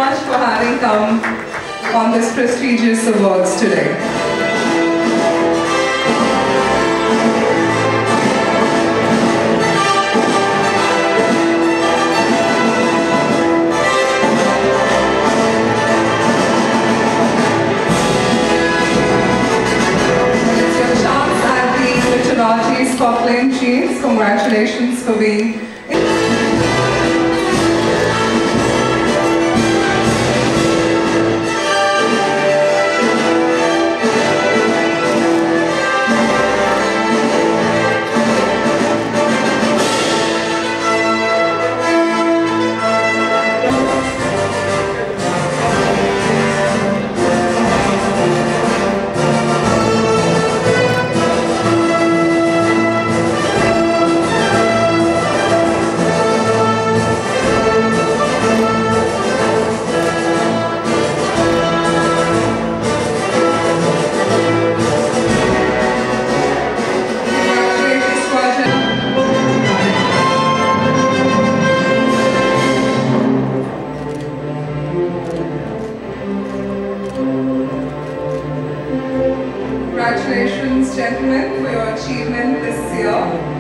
much for having come on this prestigious awards today. It's your chance at the Literati Scotland Jeans. Congratulations for being Congratulations, gentlemen, for your achievement this year.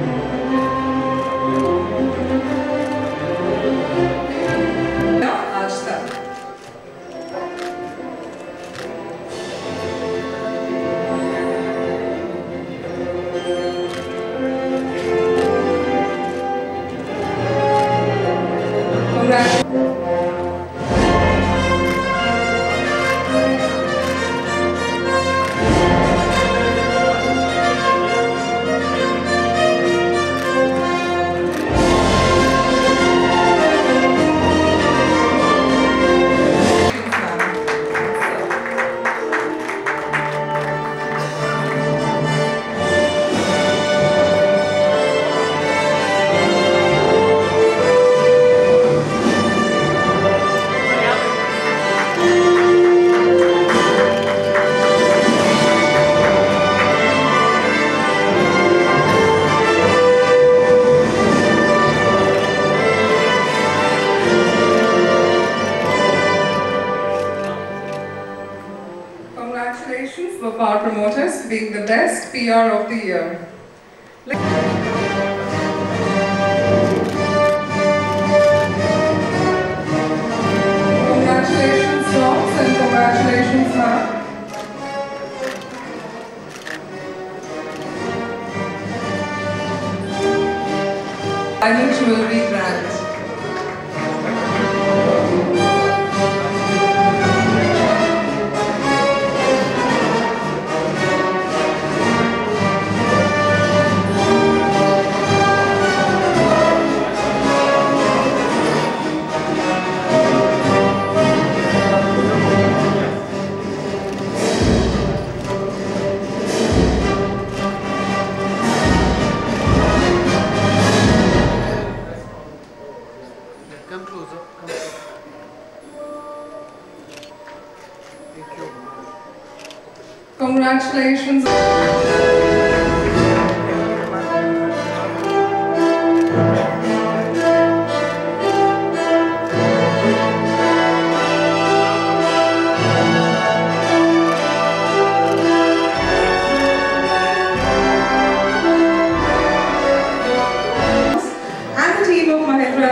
Congratulations for Power Promoters being the best PR of the year. Congratulations, Rox, and congratulations, ma'am. Diamond Jewelry Brand. Come closer. Come closer. Thank you. Congratulations.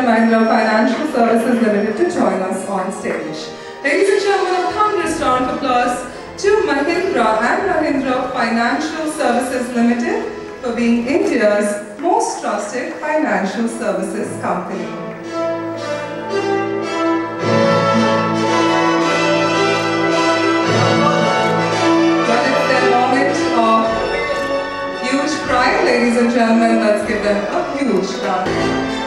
Mahindra Financial Services Limited to join us on stage. Ladies and gentlemen, a thunderous round of applause to Mahindra and Mahindra Financial Services Limited for being India's most trusted financial services company. But it's their moment of huge pride, ladies and gentlemen. Let's give them a huge round.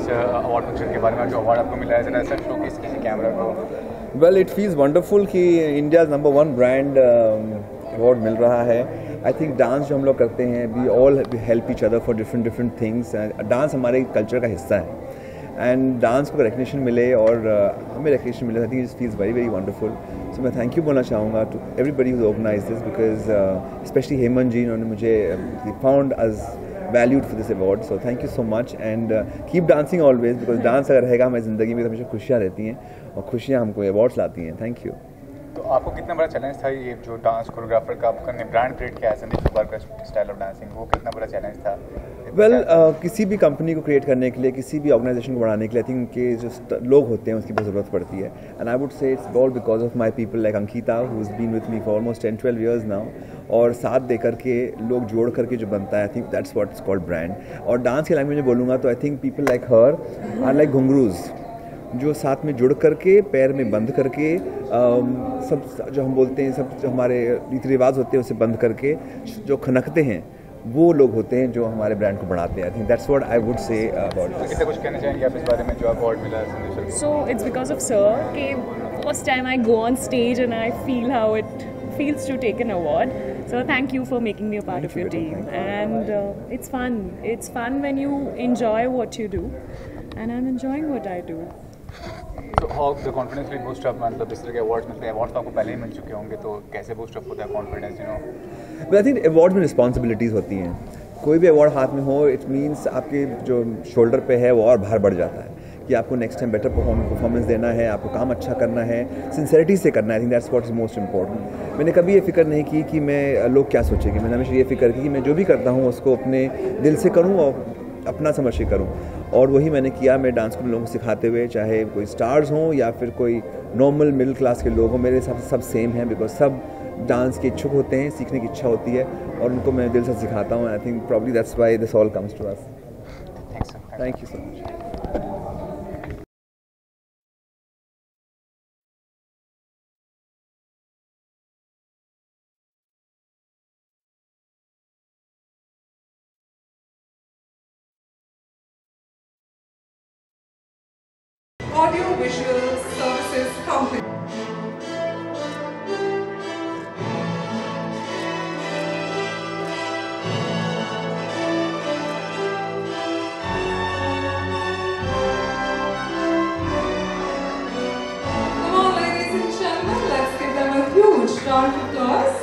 इस award function के बारे में, जो award आपको मिला है, ज़रा ऐसा शोकेस कीजिए कैमरा को। वेल इट फील्स वंडरफुल कि इंडिया नंबर 1 ब्रांड अवार्ड मिल रहा है। आई थिंक डांस जो हम लोग करते हैं, we all help each other for different things. Dance हमारे कल्चर का हिस्सा है एंड डांस को रिकग्निशन मिले और हमें रिकग्निशन मिले, I think it feels very wonderful. So मैं थैंक यू बोलना चाहूँगा to everybody who organise this, because specially Hemant ji, इन्होंने मुझे found us valued for this award. So thank you so much and keep dancing always, because dance अगर रहेगा हमारी ज़िंदगी में तो हमेशा खुशियाँ रहती हैं और खुशियाँ हमको अवार्ड्स लाती हैं। Thank you. तो आपको कितना बड़ा चैलेंज था ये जो डांस कोरियोग्राफर का आपका ब्रांड क्रिएट किया है संदीप सुबार का स्टाइल ऑफ डांसिंग, वो कितना बड़ा चैलेंज था? वेल किसी भी कंपनी को क्रिएट करने के लिए, किसी भी ऑर्गेनाइजेशन को बढ़ाने के लिए, आई थिंक उनके जो लोग होते हैं उसकी बहुत ज़रूरत पड़ती है। And I would say it's all because of my people like Ankita who is been with me for almost 10-12 years now. और साथ दे करके लोग जोड़ करके जो बनता है, I think that's what is called brand. और डांस के लैंग्वेज में बोलूँगा तो I think people like her are like ghungroos, जो साथ में जुड़ करके पैर में बंद करके सब जो हम बोलते हैं, सब जो हमारे रीति रिवाज होते हैं उसे बंद करके जो खनकते हैं, वो लोग होते हैं जो हमारे ब्रांड को बढ़ाते हैं। आई think that's what I would say about this. कितना कुछ कहना चाहेंगे आप इस बारे में जो अवार्ड मिला है Sandeep sir? So it's because of sir कि first time I go on stage and I feel how it feels to take an award. So thank you for making me a part of your team. And it's fun. It's fun when you enjoy what you do, and I'm enjoying what I do. तो how the confidence will boost up, मतलब इस तरह के awards मिलते हैं, awards तो आपको पहले ही मिल चुके होंगे, तो कैसे बूस्ट अप होता है confidence, you know? I think award में रिस्पॉन्सिबिलिटीज़ होती हैं। कोई भी अवार्ड हाथ में हो, इट मीन्स आपके जो शोल्डर पे है वो और भार बढ़ जाता है कि आपको नेक्स्ट टाइम बेटर परफॉर्मेंस देना है, आपको काम अच्छा करना है, सिंसेरिटी से करना है। I think that's what is most important. मैंने कभी ये फिक्र नहीं की कि मैं लोग क्या सोचेंगे, मैंने हमेशा ये फिक्र की कि मैं जो भी करता हूँ उसको अपने दिल से करूँ और अपना समझ के करूँ, और वही मैंने किया। मैं डांस को लोगों को सिखाते हुए, चाहे कोई स्टार्स हों या फिर कोई नॉर्मल मिडिल क्लास के लोग हों, मेरे हिसाब से सब सेम हैं, बिकॉज सब डांस के इच्छुक होते हैं, सीखने की इच्छा होती है और उनको मैं दिल से सिखाता हूँ। I think probably that's why this all comes to us. Thank you so much. Audio Visual Services Company. Come on, ladies and gentlemen, let's give them a huge round of applause.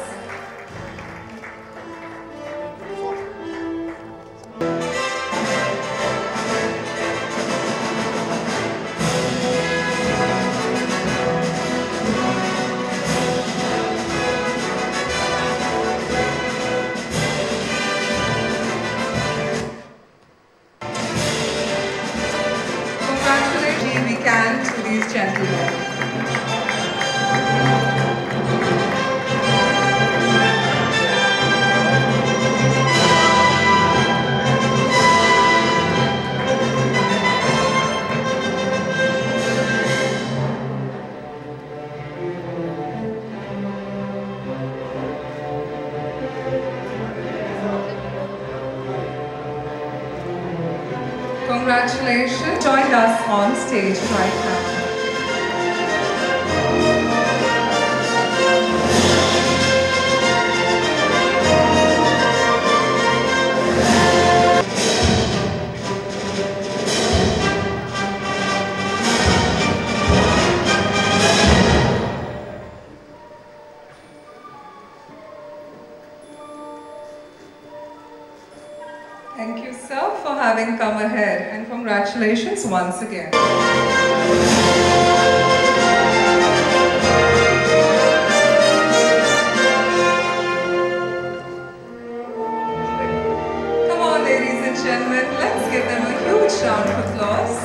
Congratulations, we can, to these gentlemen. Congratulations. Join us on stage right now. Thank you, sir, for having come ahead, and congratulations once again. Come on, ladies and gentlemen, let's give them a huge round of applause.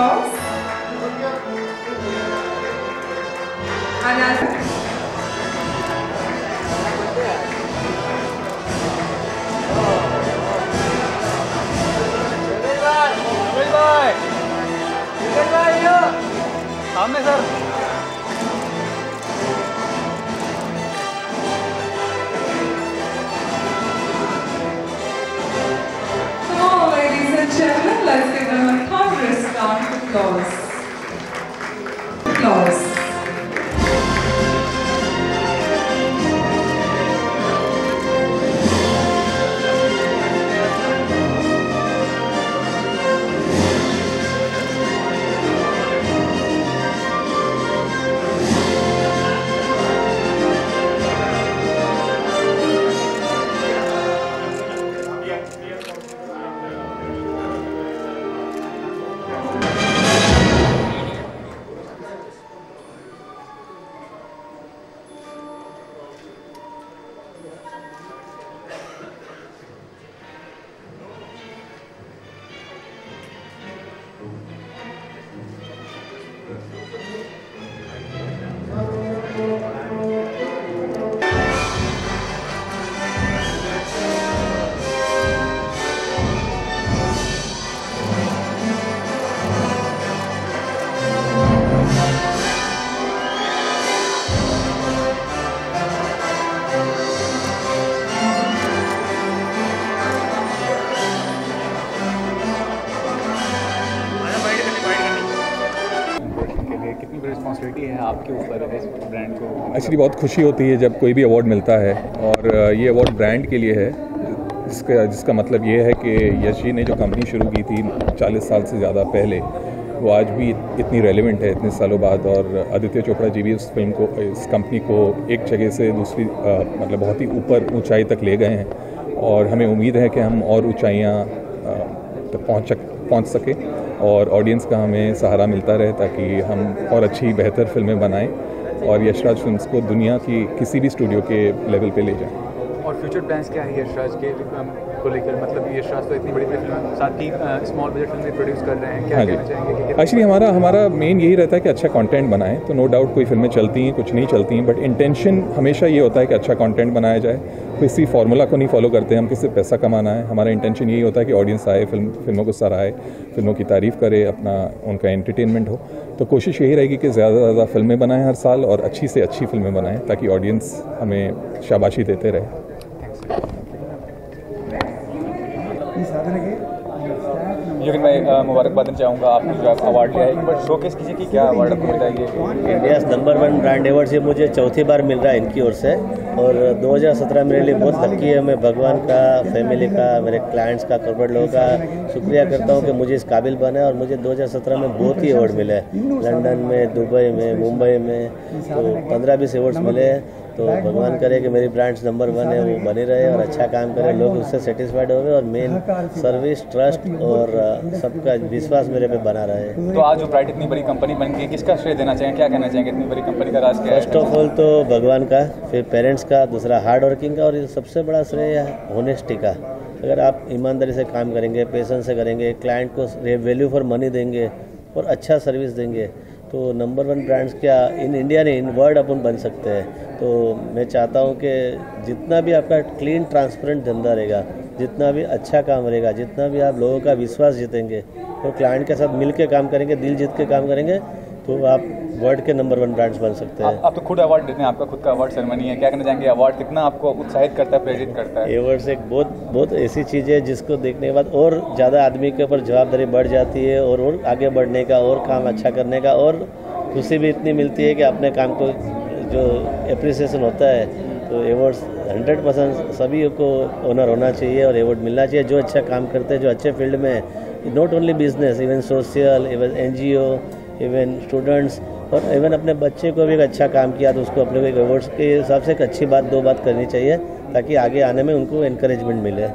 applause. And as सामने sir so, ladies and gentlemen, let's give them a thunderous round of applause. Applause. कितनी बड़ी responsibility है आपके ऊपर इस brand को? Actually बहुत खुशी होती है जब कोई भी अवार्ड मिलता है, और ये अवार्ड ब्रांड के लिए है, जिसका मतलब ये है कि यश जी ने जो कंपनी शुरू की थी 40 साल से ज़्यादा पहले, वो आज भी इतनी रेलेवेंट है इतने सालों बाद। और आदित्य चोपड़ा जी भी इस फिल्म को, इस कंपनी को एक जगह से दूसरी मतलब बहुत ही ऊपर ऊंचाई तक ले गए हैं, और हमें उम्मीद है कि हम और ऊंचाइयाँ तक पहुँच सकें और ऑडियंस का हमें सहारा मिलता रहे, ताकि हम और अच्छी बेहतर फिल्में बनाएं और यशराज फिल्म्स को दुनिया की किसी भी स्टूडियो के लेवल पे ले जाएं। और फ्यूचर प्लान्स क्या है यशराज के को लेकर? मतलब यशराज तो इतनी बड़ी फिल्म, साथ ही स्मॉल बजट फिल्म भी प्रोड्यूस कर रहे हैं, क्या कहना चाहेंगे? एक्चुअली हमारा मेन यही रहता है कि अच्छा कंटेंट बनाएं। तो नो डाउट कोई फिल्में चलती हैं, कुछ नहीं चलती हैं, बट इंटेंशन हमेशा ये होता है कि अच्छा कंटेंट बनाया जाए। किसी फार्मूला को नहीं फॉलो करते हम, किसी पैसा कमाना है। हमारा इंटेंशन यही होता है कि ऑडियंस आए, फिल्मों को सराहे, फिल्मों की तारीफ़ करे, अपना उनका एंटरटेनमेंट हो। तो कोशिश यही रहेगी कि ज़्यादा से ज़्यादा फिल्में बनाएं हर साल, और अच्छी से अच्छी फिल्में बनाएं, ताकि ऑडियंस हमें शाबाशी देते रहे। लेकिन मैं मुबारकबाद देना चाहूँगा, आपने जो अवार्ड लिया है, एक बार शोकेस कीजिए कि क्या अवार्ड आपको मिला है? इंडियाज़ नंबर 1 ब्रांड अवार्ड से मुझे चौथी बार मिल रहा है इनकी ओर से, और 2017 मेरे लिए बहुत लकी है। मैं भगवान का, फैमिली का, मेरे क्लाइंट्स का, कॉर्पोरेट लोगों का शुक्रिया करता हूँ कि मुझे इस काबिल बना, और मुझे 2017 में बहुत ही अवार्ड मिले हैं, लंदन में, दुबई में, मुंबई में, तो 15-20 अवार्ड्स मिले हैं। तो भगवान करे कि मेरी ब्रांड्स नंबर 1 है, वो बनी रहे और अच्छा काम करे, लोग उससे सेटिस्फाइड हो गए, और मेन सर्विस, ट्रस्ट और सबका विश्वास मेरे पे बना रहे। तो आज जो ब्राइट इतनी बड़ी कंपनी बन गई, किसका श्रेय देना चाहेंगे, क्या कहना चाहेंगे? इतनी बड़ी कंपनी का राज क्या है? फर्स्ट ऑफ ऑल तो भगवान का, फिर पेरेंट्स का, दूसरा हार्ड वर्किंग का, और सबसे बड़ा श्रेय है होनेस्टी का। अगर आप ईमानदारी से काम करेंगे, पेशेंस से करेंगे, क्लाइंट को वैल्यू फॉर मनी देंगे और अच्छा सर्विस देंगे, तो नंबर 1 ब्रांड्स क्या इन इंडिया नहीं, इन वर्ल्ड अपन बन सकते हैं। तो मैं चाहता हूं कि जितना भी आपका क्लीन ट्रांसपेरेंट धंधा रहेगा, जितना भी अच्छा काम रहेगा, जितना भी आप लोगों का विश्वास जीतेंगे और क्लाइंट के साथ मिल के काम करेंगे, दिल जीत के काम करेंगे, तो आप वर्ल्ड के नंबर 1 ब्रांड्स बन सकते हैं। आप तो खुद अवार्ड देते हैं, आपका खुद का अवार्ड सेरेमनी है, क्या कहना चाहेंगे? अवार्ड कितना आपको उत्साहित करता है, प्रेरित करता है? अवार्ड्स एक बहुत ऐसी चीज़ है जिसको देखने के बाद और ज़्यादा आदमी के ऊपर जवाबदारी बढ़ जाती है, और आगे बढ़ने का, और काम अच्छा करने का, और खुशी भी इतनी मिलती है कि अपने काम को जो एप्रिसिएशन होता है। तो अवार्ड्स 100% सभी को ऑनर होना चाहिए और अवार्ड मिलना चाहिए जो अच्छा काम करते हैं, जो अच्छे फील्ड में, not only business, even social, even NGO, even students, और इवन अपने बच्चे को भी एक अच्छा काम किया तो उसको अपने को एक अवार्ड्स के हिसाब से एक अच्छी बात, 2 बात करनी चाहिए, ताकि आगे आने में उनको एनकरेजमेंट मिले।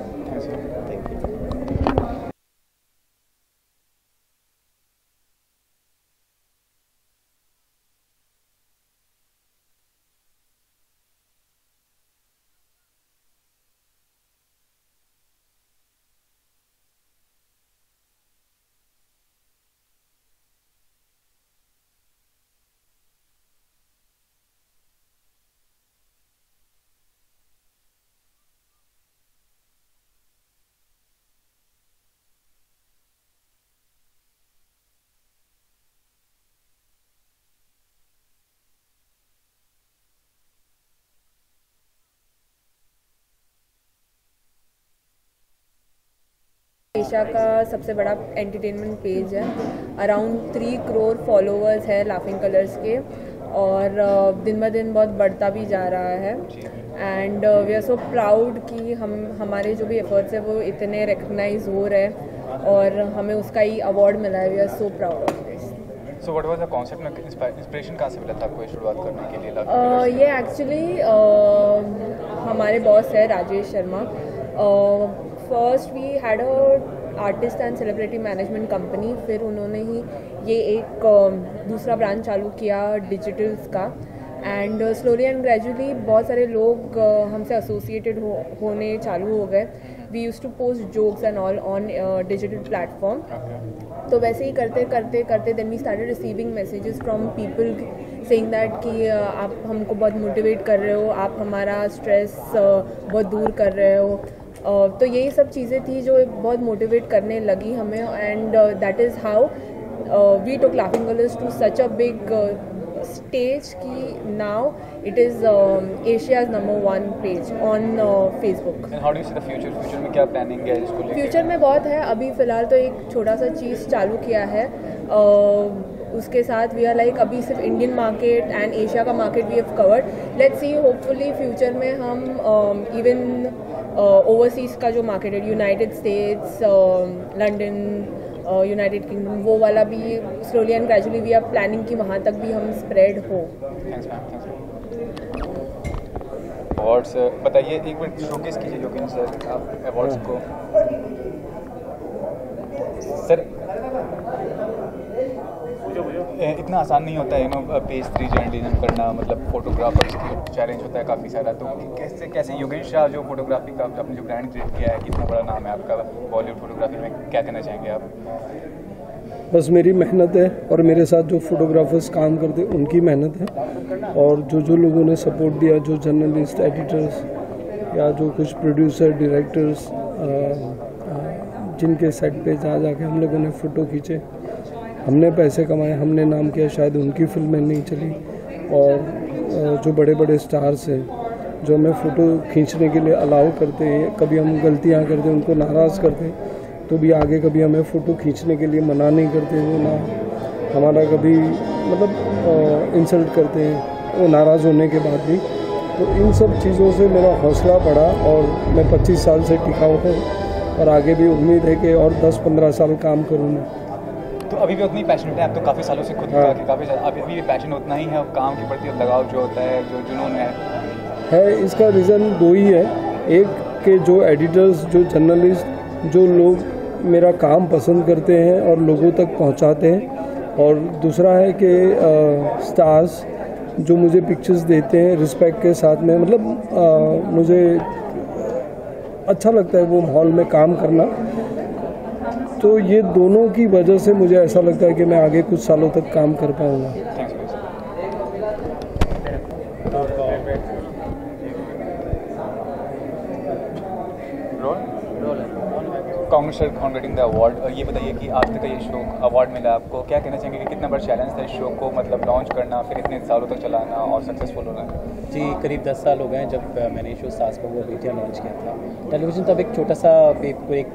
एशिया का सबसे बड़ा एंटरटेनमेंट पेज है। अराउंड 3 करोड़ फॉलोअर्स है लाफिंग कलर्स के, और दिन ब दिन बहुत बढ़ता भी जा रहा है। And we are so proud कि हमारे जो भी एफर्ट्स है वो इतने रिकग्नाइज हो रहे हैं और हमें उसका ही अवार्ड मिला है। We are so proud of this. So what was the concept में इंस्पिरेशन कहाँ से मिला था आपको ये शुरुआत करने के लिए? ये एक्चुअली हमारे बॉस है Rajesh Sharma. First we had a artist and celebrity management company, फिर उन्होंने ही ये एक दूसरा ब्रांच चालू किया डिजिटल्स का। एंड स्लोली एंड ग्रेजुअली बहुत सारे लोग हमसे एसोसिएटेड होने चालू हो गए। We used to post jokes and all on digital platform. तो वैसे ही करते करते then we started receiving messages from people saying that कि आप हमको बहुत मोटिवेट कर रहे हो, आप हमारा स्ट्रेस बहुत दूर कर रहे हो। तो यही सब चीज़ें थी जो बहुत मोटिवेट करने लगी हमें। And that is how we took Laughing Colours to such a big stage कि now it is Asia's number 1 page on Facebook. How do you see the future? Future में क्या प्लानिंग है इसको लेकर? फ्यूचर में बहुत है। अभी फ़िलहाल तो एक छोटा सा चीज़ चालू किया है। उसके साथ वी आर लाइक अभी सिर्फ इंडियन मार्केट एंड एशिया का market we have covered. Let's see, hopefully future में हम इवन ओवरसीज़ का जो मार्केट है, United States, London, United Kingdom, वो वाला भी slowly and gradually we are planning कि वहाँ तक भी हम स्प्रेड हो। Thanks ma'am. अवार्ड्स बताइए, एक मिनट शोकेस कीजिए योगेंद्र सर आप अवार्ड्स को। सर इतना आसान नहीं होता है पेज 3 जर्नलिज्म करना, मतलब फोटोग्राफर्स की चैलेंज होता है काफ़ी सारा। तो कैसे योगेश शाह जो फोटोग्राफी का आपने जो ब्रांड क्रिएट किया है, कितना बड़ा नाम है आपका बॉलीवुड फोटोग्राफी में, क्या कहना चाहेंगे आप? बस मेरी मेहनत है और मेरे साथ जो फोटोग्राफर्स काम करते हैं उनकी मेहनत है, और जो लोगों ने सपोर्ट दिया, जो जर्नलिस्ट, एडिटर्स या जो कुछ प्रोड्यूसर, डायरेक्टर्स जिनके सेट पे जा जाके हम लोगों ने फ़ोटो खींचे, हमने पैसे कमाए, हमने नाम किया, शायद उनकी फिल्में नहीं चली। और जो बड़े बड़े स्टार्स हैं जो हमें फ़ोटो खींचने के लिए अलाउ करते हैं, कभी हम गलतियां करते हैं, उनको नाराज़ करते हैं, तो भी आगे कभी हमें फ़ोटो खींचने के लिए मना नहीं करते, वो ना हमारा कभी मतलब इंसल्ट करते हैं वो नाराज़ होने के बाद भी। तो इन सब चीज़ों से मेरा हौसला बढ़ा और मैं 25 साल से टिका हूँ और आगे भी उम्मीद है कि और 10-15 साल काम करूँ मैं। तो अभी भी उतनी पैशनेट है आप? तो काफ़ी सालों से खुद हाँ। काफ़ी अभी भी पैशन उतना ही है, और काम के प्रति लगाव जो होता है, जो जुनून है। इसका रीज़न 2 ही है। एक के जो एडिटर्स, जो जर्नलिस्ट, जो लोग मेरा काम पसंद करते हैं और लोगों तक पहुंचाते हैं, और दूसरा है कि स्टार्स जो मुझे पिक्चर्स देते हैं रिस्पेक्ट के साथ में, मतलब मुझे अच्छा लगता है वो माहौल में काम करना। तो ये दोनों की वजह से मुझे ऐसा लगता है कि मैं आगे कुछ सालों तक काम कर पाऊँगा। Congratulation on getting the award. ये बताइए कि आज तक का ये शो अवार्ड मिला आपको, क्या कहना चाहेंगे कि कितना बड़ा चैलेंज था इस शो को मतलब लॉन्च करना, फिर इतने सालों तक चलाना और सक्सेसफुल होना? जी, करीब 10 साल हो गए हैं जब मैंने शो सास बहू बेटियां लॉन्च किया था। टेलीविज़न तब एक छोटा सा एक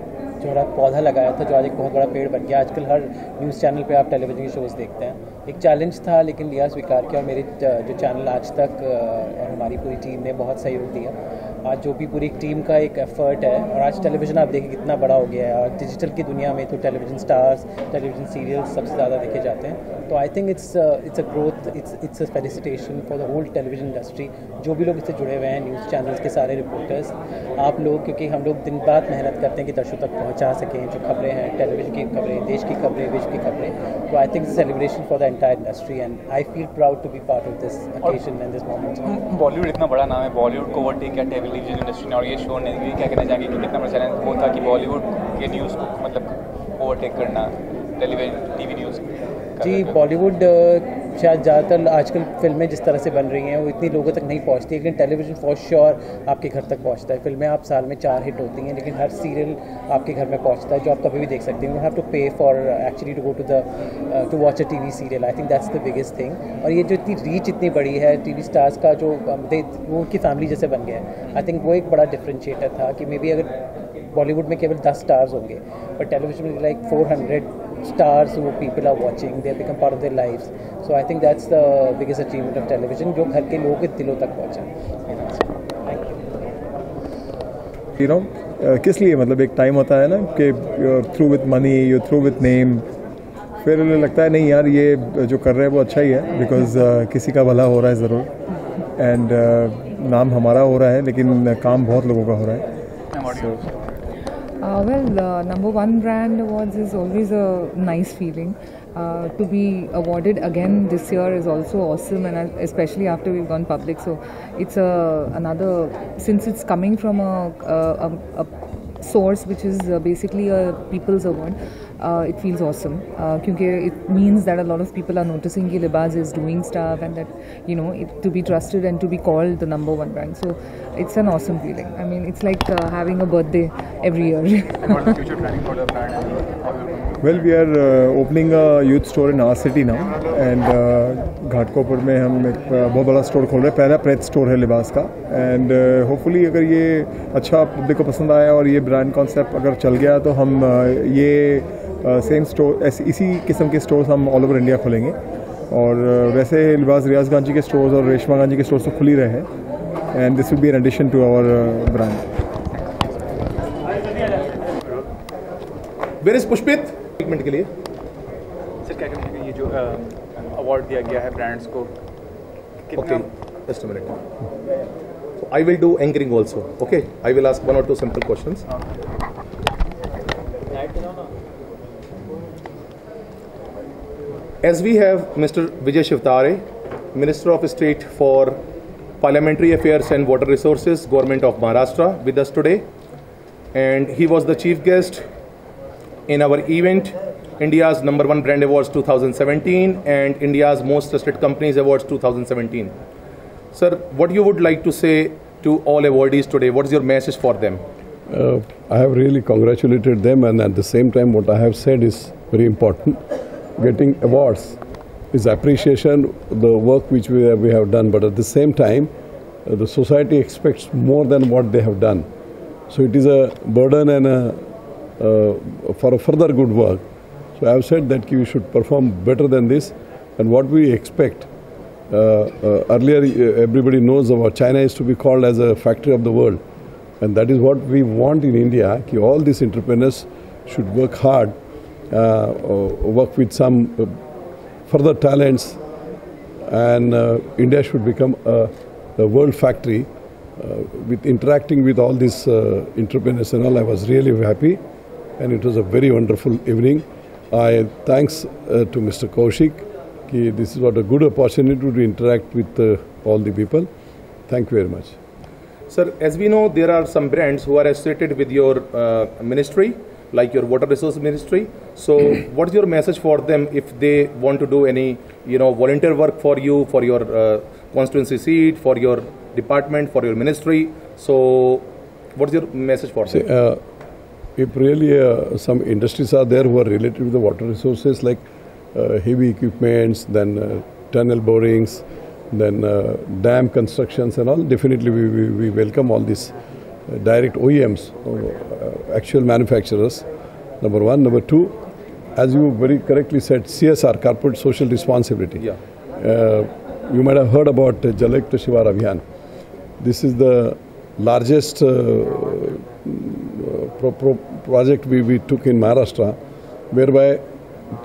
छोटा पौधा लगाया था जो आज एक बहुत बड़ा पेड़ बन गया। आजकल हर न्यूज़ चैनल पे आप टेलीविज़न के शोज़ देखते हैं। एक चैलेंज था लेकिन लिया, स्वीकार किया, और मेरे जो चैनल आज तक और हमारी पूरी टीम ने बहुत सहयोग दिया। आज जो भी पूरी टीम का एक एफर्ट है, और आज टेलीविज़न आप देखें कितना बड़ा हो गया है, और डिजिटल की दुनिया में तो टेलीविज़न स्टार्स, टेलीविज़न सीरियल्स सबसे ज़्यादा देखे जाते हैं। तो I think it's a growth, it's a felicitation for the whole television industry. जो भी लोग इससे जुड़े हुए हैं, न्यूज़ चैनल्स के सारे रिपोर्टर्स, आप लोग, क्योंकि हम लोग दिन रात मेहनत करते हैं कि दर्शकों तक पहुँचा सकें जो खबरें हैं, टेलीविज़न की खबरें, देश की खबरें, विश्व की खबरें। तो I think it's celebration for the entire industry and I feel proud to be part of this occasion and this moment. Bollywood इतना बड़ा नाम है, बॉलीवुड को ओवरटेक किया टेलीविजन इंडस्ट्री ने, और ये शो ने, क्या कहना चाहेंगे कि कितना बड़ा चैलेंज वो था कि बॉलीवुड के न्यूज़ को मतलब ओवरटेक करना टेलीविजन टीवी न्यूज़? जी, बॉलीवुड शायद ज़्यादातर आजकल फिल्में जिस तरह से बन रही हैं वो इतनी लोगों तक नहीं पहुंचती, लेकिन टेलीविज़न फॉर श्योर आपके घर तक पहुंचता है। फिल्में आप साल में 4 हिट होती हैं, लेकिन हर सीरियल आपके घर में पहुंचता है जो आप कभी भी देख सकते हैं। You have to pay for actually to go to watch a TV serial. I think that's the biggest thing. और ये जो इतनी रीच इतनी बड़ी है टीवी स्टार्स का, जो वो उनकी फैमिली जैसे बन गया है, आई थिंक वो एक बड़ा डिफ्रेंशिएटर था कि मे बी अगर बॉलीवुड में केवल 10 स्टार्स होंगे, पर टेलीविजन में like 400 stars who people are watching, they become part of their lives. So I think that's the biggest achievement of television, जो घर के लोगों के दिलों तक पहुंचा. You know, किस लिए मतलब एक टाइम होता है ना कि you're through with money, you're through with name, फिर लगता है नहीं यार ये जो कर रहे हैं वो अच्छा ही है, because किसी का भला हो रहा है ज़रूर, and नाम हमारा हो रहा है लेकिन काम बहुत लोगों का हो रहा है. Number one brand awards is always a nice feeling. To be awarded again this year is also awesome, and especially after we've gone public. So it's another, since it's coming from a source which is basically a people's award. It feels awesome because it means that a lot of people are noticing that Libaz is doing stuff, and that to be trusted and to be called the number one brand. So it's an awesome feeling. I mean, it's like having a birthday every year. What is the future planning for the brand? Well, we are opening a youth store in our city now, and Ghatkopar में हम एक बहुत बड़ा store खोल रहे हैं. पहला प्रेथ store है लिबास का, एंड होपफुली अगर ये अच्छा पब्लिक को पसंद आया और ये ब्रांड कॉन्सेप्ट अगर चल गया तो हम ये सेम स्टोर इसी किस्म के स्टोर्स हम ऑल ओवर इंडिया खोलेंगे. और वैसे लिबास रियाज गांधी के स्टोर्स और रेशमा गांधी के स्टोर्स तो खुल ही रहे हैं, and this will be an addition to our brand. Where is Pushpit treatment के लिए सर क्या कहेंगे ये जो अवार्ड दिया गया है ब्रांड्स को? Okay, just a minute. So I will do anchoring also. Okay, I will ask one or two simple questions. As we have Mr. Vijay Shivtare, Minister of State for Parliamentary Affairs and Water Resources, Government of Maharashtra, with us today, and he was the chief guest in our event, India's number one brand awards 2017 and India's most trusted companies awards 2017. Sir, what you would like to say to all awardees today? What is your message for them? I have really congratulated them, and at the same time what I have said is very important. Getting awards is appreciation, the work which we have done, but at the same time the society expects more than what they have done. So it is a burden and for a further good work. So I have said that we should perform better than this, and what we expect. Earlier everybody knows about China is to be called as a factory of the world, and that is what we want in India. All these entrepreneurs should work hard, work with some further talents, and India should become a world factory with interacting with all these entrepreneurs and all. I was really happy, and it was a very wonderful evening. I thanks to Mr. Kaushik. This is what a good opportunity to interact with all the people. Thank you very much. Sir, as we know, there are some brands who are associated with your ministry, like your Water Resource Ministry. So, what is your message for them if they want to do any, volunteer work for you, for your constituency seat, for your department, for your ministry? So, what is your message for them? If really some industries are there who are related to the water resources, like heavy equipments, then tunnel borings, then dam constructions and all, definitely we welcome all these direct OEMs, actual manufacturers, number one. Number two, as you very correctly said, CSR, corporate social responsibility. Yeah. You might have heard about Jalek to Shivar Abhiyan. This is the largest project we took in Maharashtra, whereby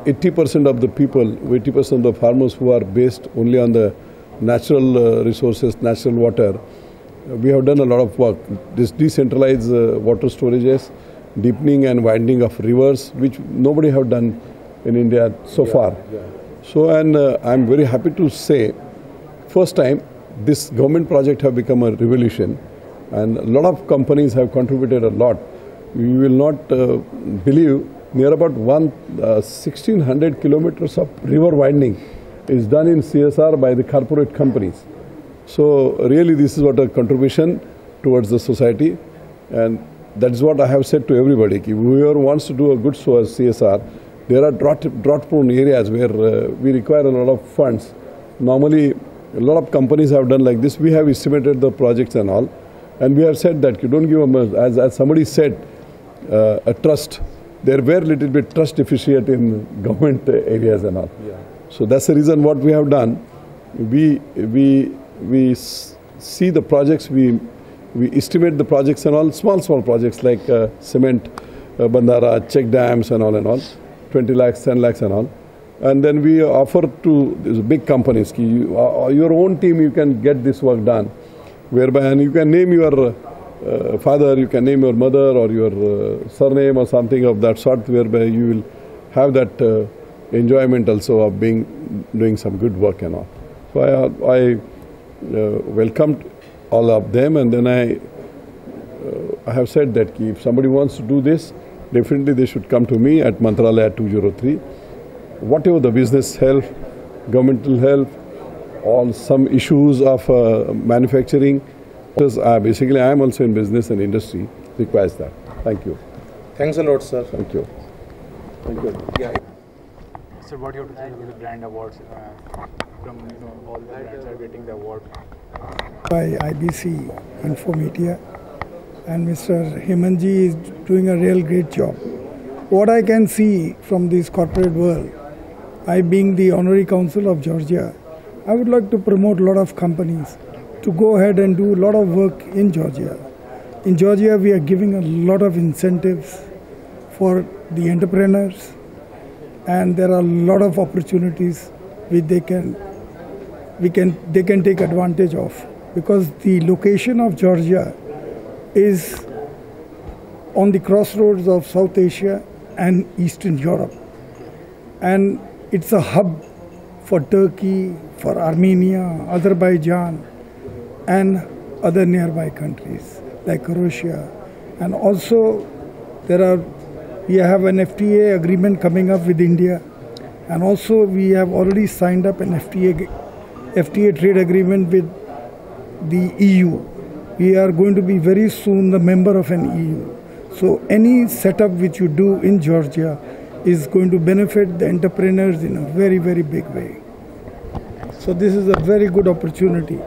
80% of the people, 80% of the farmers who are based only on the natural resources, natural water, we have done a lot of work. This decentralized water storages, deepening and widening of rivers, which nobody have done in India so far. Yeah. So, and I'm very happy to say, first time this government project have become a revolution, and a lot of companies have contributed a lot. You will not believe, near about 1,600 kilometers of river widening is done in CSR by the corporate companies. So really this is what a contribution towards the society, and that is what I have said to everybody. Whoever wants to do a good CSR, there are drought prone areas where we require a lot of funds. Normally a lot of companies have done like this. We have estimated the projects and all, and we have said that you don't give them, as somebody said, a trust. They were little bit trust deficient in government areas and all. Yeah. So that's the reason what we have done. We see the projects, we estimate the projects and all, small projects like cement, bandara, check dams and all, 20 lakhs, 10 lakhs and all. And then we offer to these big companies, your own team you can get this work done, whereby and you can name your father, you can name your mother or your surname or something of that sort, whereby you will have that enjoyment also of doing some good work and all. So I welcomed all of them, and then I have said that if somebody wants to do this, definitely they should come to me at Mantralaya 203. Whatever the business help, governmental help, or some issues of manufacturing, because basically I am also in business and industry, requires that. Thank you. Thanks a lot, sir. Thank you. Thank you. Yeah. So what do you have to say about the brand awards? From all the brands are getting the award. By IBC Infomedia, and Mr. Hemanji is doing a real great job. What I can see from this corporate world, I being the Honorary Council of Georgia, I would like to promote a lot of companies to go ahead and do a lot of work in Georgia. In Georgia, we are giving a lot of incentives for the entrepreneurs, and there are a lot of opportunities which they can take advantage of, because the location of Georgia is on the crossroads of South Asia and Eastern Europe, and it's a hub for Turkey, for Armenia, Azerbaijan, and other nearby countries like Russia. And also we have an FTA agreement coming up with India, and also we have already signed up an FTA trade agreement with the EU. We are going to be very soon the member of an EU. So any setup which you do in Georgia is going to benefit the entrepreneurs in a very, very big way. So this is a very good opportunity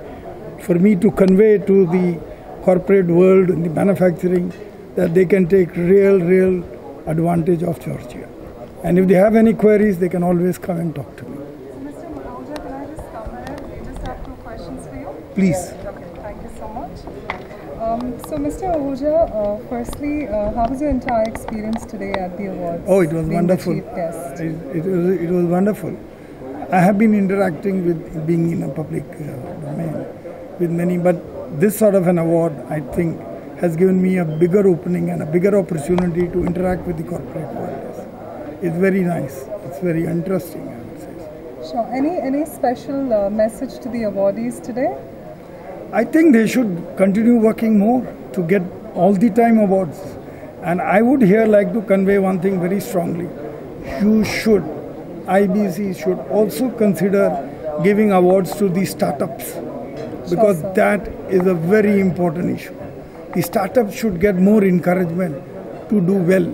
for me to convey to the corporate world and the manufacturing that they can take real advantage of Georgia. And if they have any queries, they can always come and talk to me. So Mr. Manoja, can I just come in? We just have 2 questions for you. Please. Okay, thank you so much. So Mr. Ahuja, firstly, how was your entire experience today at the awards? Oh, it was wonderful. Chief guest? It was wonderful. I have been interacting with being in a public domain with many, but this sort of an award, I think, has given me a bigger opening and a bigger opportunity to interact with the corporate world. It's very nice. It's very interesting, I would say. Sure. Any special message to the awardees today? I think they should continue working more to get all the time awards. And I would here like to convey one thing very strongly. IBC should also consider giving awards to the startups, because that is a very important issue. The startups should get more encouragement to do well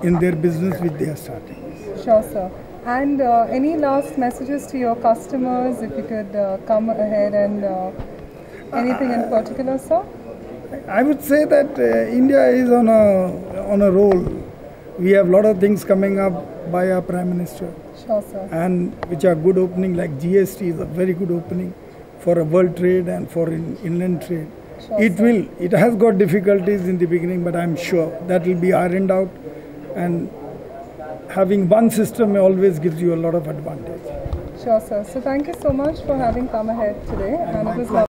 in their business which they are starting. Sure, sir. And any last messages to your customers, if you could come ahead and anything in particular, sir? I would say that India is on a roll. We have a lot of things coming up by our Prime Minister. Sure, sir. And which are good opening, like GST is a very good opening for a world trade and for inland trade. Sure, it has got difficulties in the beginning, but I'm sure that will be ironed out, and having one system always gives you a lot of advantage. Sure, sir. So thank you so much for having come ahead today, and it was lovely.